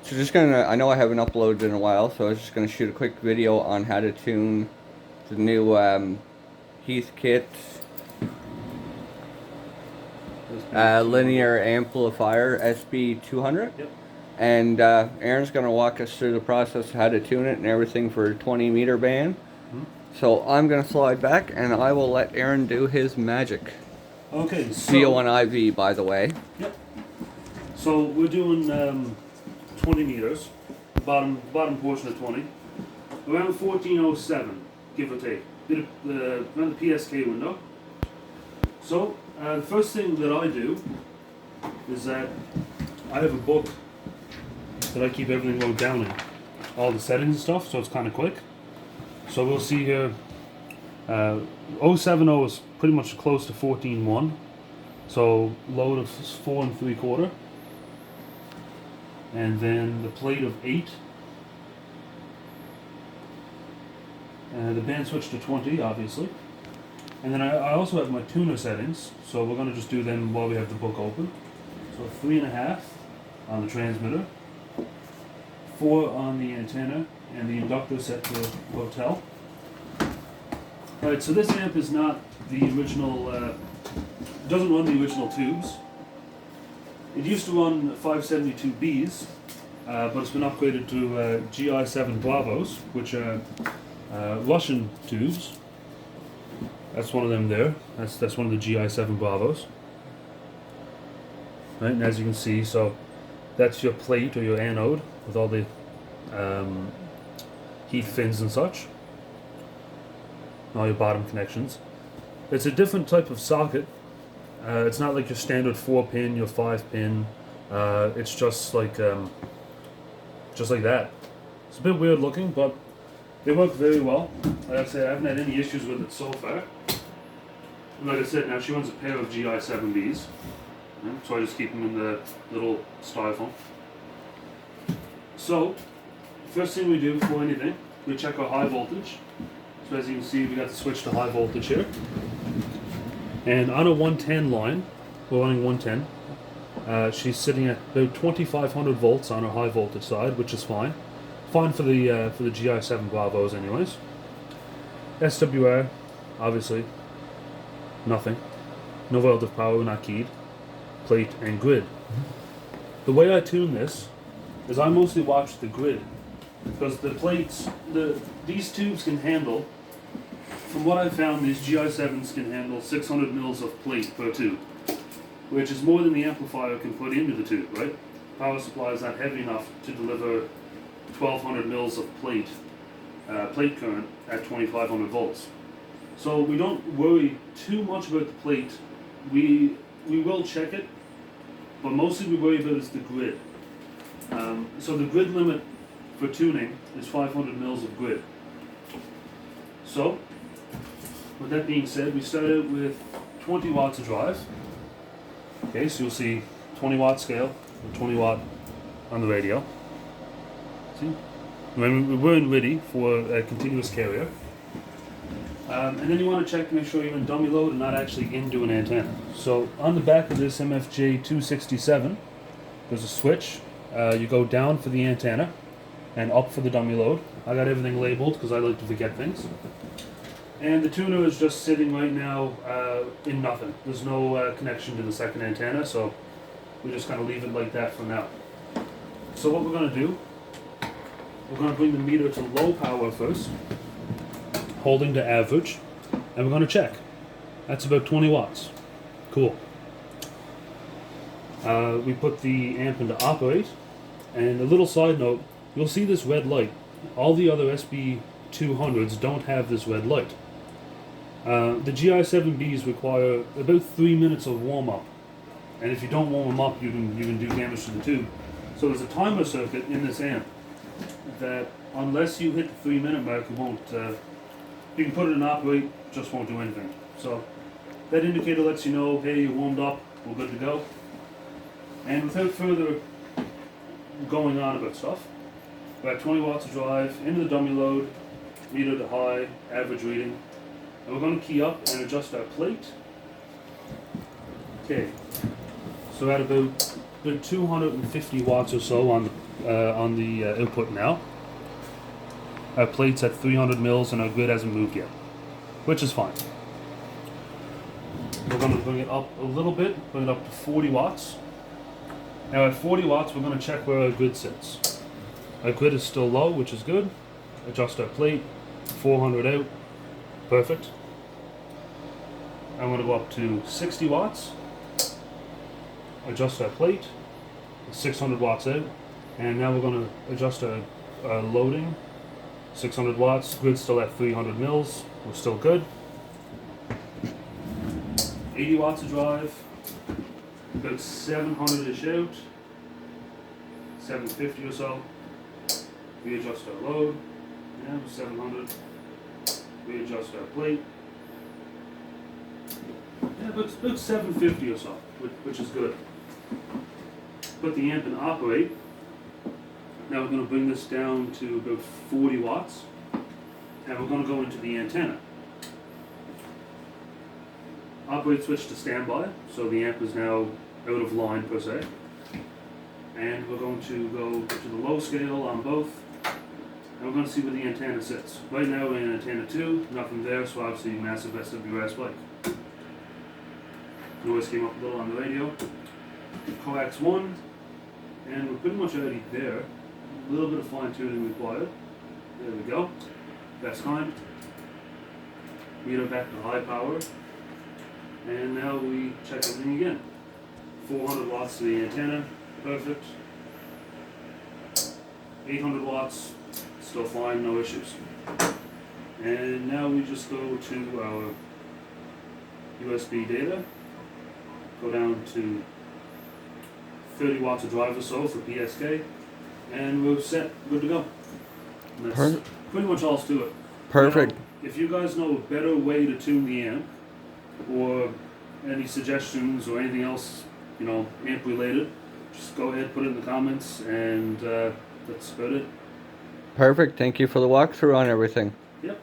So I know I haven't uploaded in a while, so I was just gonna shoot a quick video on how to tune the new heathkit linear amplifier SB200. Yep. And Aaron's gonna walk us through the process of how to tune it and everything for a 20-meter band. So I'm gonna slide back and I will let Aaron do his magic. Okay, so VO1IV, by the way. Yep. So we're doing 20 meters, bottom portion of 20, around 1407, give or take, around the PSK window. So the first thing that I do is that I have a book that I keep everything wrote down in, all the settings and stuff, so it's kind of quick. So we'll see here, 070 is pretty much close to 14.1, so load of 4 3/4, and then the plate of 8, and the band switch to 20, obviously. And then I also have my tuner settings, so we're going to just do them while we have the book open. So 3.5 on the transmitter, 4 on the antenna, and the inductor set to hotel. Alright, so this amp is not the original, doesn't run the original tubes. It used to run 572Bs, but it's been upgraded to GI7 Bravos, which are Russian tubes. That's one of them there. That's one of the GI7 Bravos. Right, and as you can see, so that's your plate or your anode with all the heat fins and such. All your bottom connections. It's a different type of socket. It's not like your standard 4-pin, your 5-pin. It's just like that. It's a bit weird looking, but they work very well. Like I said, I haven't had any issues with it so far. Like I said, now she runs a pair of GI7Bs, so I just keep them in the little styrofoam. So, first thing we do before anything, we check our high voltage. So as you can see, we got the switch to high voltage here. And on a 110 line, we're running 110. She's sitting at about 2500 volts on her high voltage side, which is fine. Fine for the GI7 Bravos anyways. SWR, obviously, nothing. No relative power, not keyed. Plate and grid. The way I tune this is I mostly watch the grid, because the plates, these tubes can handle, from what I've found, these GI7s can handle 600 mils of plate per tube, which is more than the amplifier can put into the tube, right? Power supply is not heavy enough to deliver 1200 mils of plate current at 2500 volts. So we don't worry too much about the plate. We will check it, but mostly we worry about is the grid. So the grid limit for tuning is 500 mils of grid. So, with that being said, we start out with 20 watts of drive. Okay, so you'll see 20 watt scale and 20 watt on the radio. See? We're in RIDI for a continuous carrier. And then you want to check to make sure you're in dummy load and not actually into an antenna. So on the back of this MFJ 267, there's a switch. You go down for the antenna and up for the dummy load. I got everything labeled because I like to forget things. And the tuner is just sitting right now in nothing. There's no connection to the second antenna, so we just kind of leave it like that for now. So what we're going to do, we're going to bring the meter to low power first, holding to average, and we're going to check. That's about 20 watts. Cool. We put the amp into operate, and a little side note, you'll see this red light. All the other SB200s don't have this red light. The GI7Bs require about 3 minutes of warm-up, and if you don't warm them up, you can do damage to the tube. So there's a timer circuit in this amp that, unless you hit the 3-minute mark, it won't. You can put it in operate, just won't do anything. So that indicator lets you know, hey, you're warmed up, we're good to go. And without further going on about stuff, we're at 20 watts of drive, into the dummy load, meter to high, average reading. And we're going to key up and adjust our plate. Okay, so at about about 250 watts or so on the input now. Our plate's at 300 mils and our grid hasn't moved yet, which is fine. We're going to bring it up a little bit, bring it up to 40 watts. Now at 40 watts, we're going to check where our grid sits. Our grid is still low, which is good. Adjust our plate, 400 out, perfect. I'm going to go up to 60 watts, adjust our plate, 600 watts out, and now we're going to adjust our loading, 600 watts, grid's still at 300 mils, we're still good. 80 watts of drive, about 700-ish out, 750 or so. We adjust our load, 700. We adjust our plate. About 750 or so, which is good. Put the amp in operate. Now we're going to bring this down to about 40 watts, and we're going to go into the antenna. Operate switch to standby, so the amp is now out of line per se. And we're going to go to the low scale on both, and we're going to see where the antenna sits. Right now we're in antenna 2, nothing there, so obviously massive SWR spike. Noise came up a little on the radio. Coax 1, and we're pretty much already there. A little bit of fine tuning required. There we go. That's time. Meter back to high power. And now we check everything again. 400 watts to the antenna, perfect. 800 watts, still fine, no issues. And now we just go to our USB data. Go down to 30 watts of drive or so for PSK, and we're set, good to go. And that's pretty much all to it. Perfect. Now, if you guys know a better way to tune the amp, or any suggestions or anything else, amp related, just go ahead, put it in the comments, and that's about it. Perfect. Thank you for the walkthrough on everything. Yep.